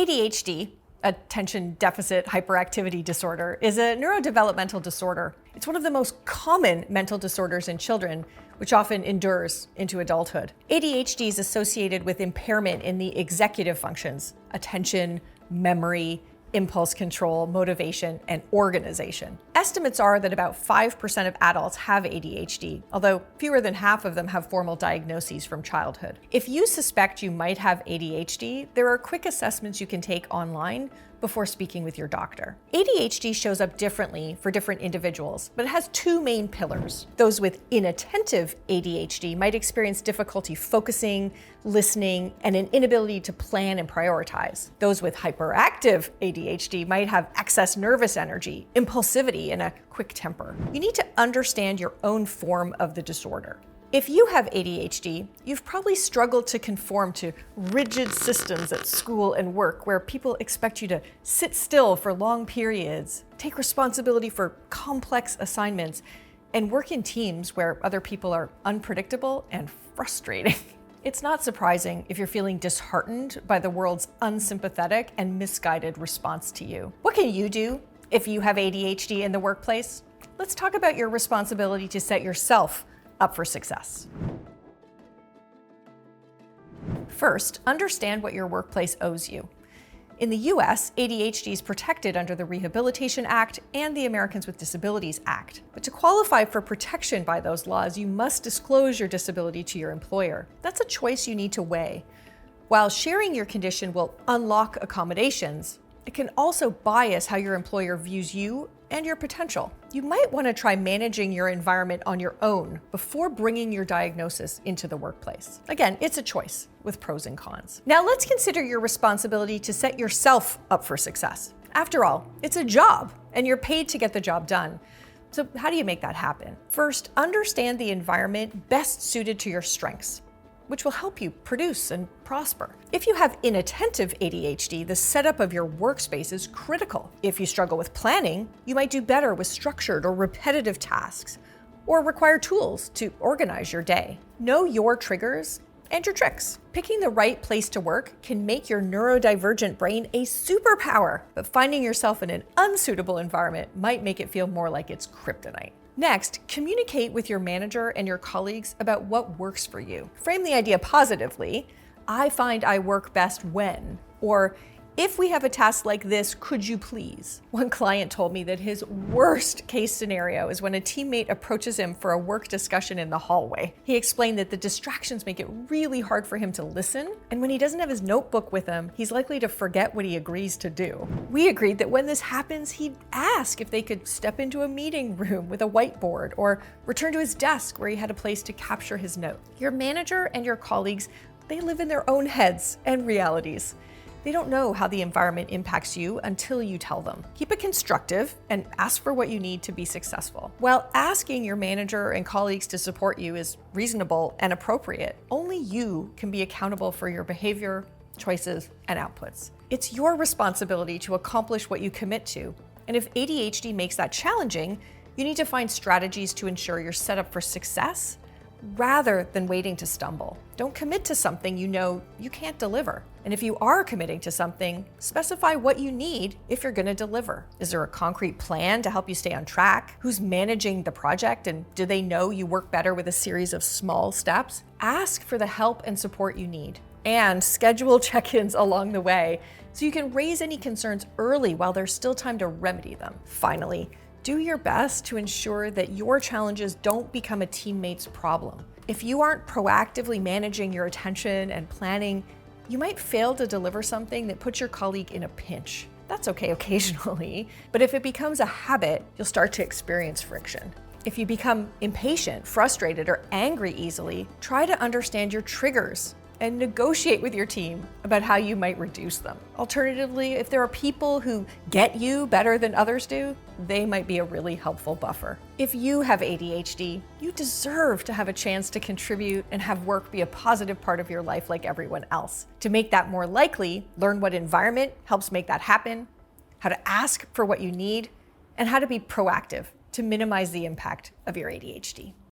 ADHD, attention deficit hyperactivity disorder, is a neurodevelopmental disorder. It's one of the most common mental disorders in children, which often endures into adulthood. ADHD is associated with impairment in the executive functions: attention, memory, impulse control, motivation, and organization. Estimates are that about 5% of adults have ADHD, although fewer than half of them have formal diagnoses from childhood. If you suspect you might have ADHD, there are quick assessments you can take online before speaking with your doctor. ADHD shows up differently for different individuals, but it has two main pillars. Those with inattentive ADHD might experience difficulty focusing, listening, and an inability to plan and prioritize. Those with hyperactive ADHD might have excess nervous energy, impulsivity, and a quick temper. You need to understand your own form of the disorder. If you have ADHD, you've probably struggled to conform to rigid systems at school and work where people expect you to sit still for long periods, take responsibility for complex assignments, and work in teams where other people are unpredictable and frustrating. It's not surprising if you're feeling disheartened by the world's unsympathetic and misguided response to you. What can you do if you have ADHD in the workplace? Let's talk about your responsibility to set yourself up for success. First, understand what your workplace owes you. In the US, ADHD is protected under the Rehabilitation Act and the Americans with Disabilities Act. But to qualify for protection by those laws, you must disclose your disability to your employer. That's a choice you need to weigh. While sharing your condition will unlock accommodations, it can also bias how your employer views you and your potential. You might want to try managing your environment on your own before bringing your diagnosis into the workplace. Again, it's a choice with pros and cons. Now let's consider your responsibility to set yourself up for success. After all, it's a job and you're paid to get the job done. So how do you make that happen? First, understand the environment best suited to your strengths, which will help you produce and prosper. If you have inattentive ADHD, the setup of your workspace is critical. If you struggle with planning, you might do better with structured or repetitive tasks, or require tools to organize your day. Know your triggers and your tricks. Picking the right place to work can make your neurodivergent brain a superpower, but finding yourself in an unsuitable environment might make it feel more like it's kryptonite. Next, communicate with your manager and your colleagues about what works for you. Frame the idea positively. I find I work best when, or if we have a task like this, could you please? One client told me that his worst case scenario is when a teammate approaches him for a work discussion in the hallway. He explained that the distractions make it really hard for him to listen, and when he doesn't have his notebook with him, he's likely to forget what he agrees to do. We agreed that when this happens, he'd ask if they could step into a meeting room with a whiteboard or return to his desk where he had a place to capture his note. Your manager and your colleagues, they live in their own heads and realities. They don't know how the environment impacts you until you tell them. Keep it constructive and ask for what you need to be successful. While asking your manager and colleagues to support you is reasonable and appropriate, only you can be accountable for your behavior, choices, and outputs. It's your responsibility to accomplish what you commit to. And if ADHD makes that challenging, you need to find strategies to ensure you're set up for success rather than waiting to stumble. Don't commit to something you know you can't deliver. And if you are committing to something, specify what you need if you're going to deliver. Is there a concrete plan to help you stay on track? Who's managing the project, and do they know you work better with a series of small steps? Ask for the help and support you need, and schedule check-ins along the way so you can raise any concerns early while there's still time to remedy them. Finally, do your best to ensure that your challenges don't become a teammate's problem. If you aren't proactively managing your attention and planning, you might fail to deliver something that puts your colleague in a pinch. That's okay occasionally, but if it becomes a habit, you'll start to experience friction. If you become impatient, frustrated, or angry easily, try to understand your triggers and negotiate with your team about how you might reduce them. Alternatively, if there are people who get you better than others do, they might be a really helpful buffer. If you have ADHD, you deserve to have a chance to contribute and have work be a positive part of your life like everyone else. To make that more likely, learn what environment helps make that happen, how to ask for what you need, and how to be proactive to minimize the impact of your ADHD.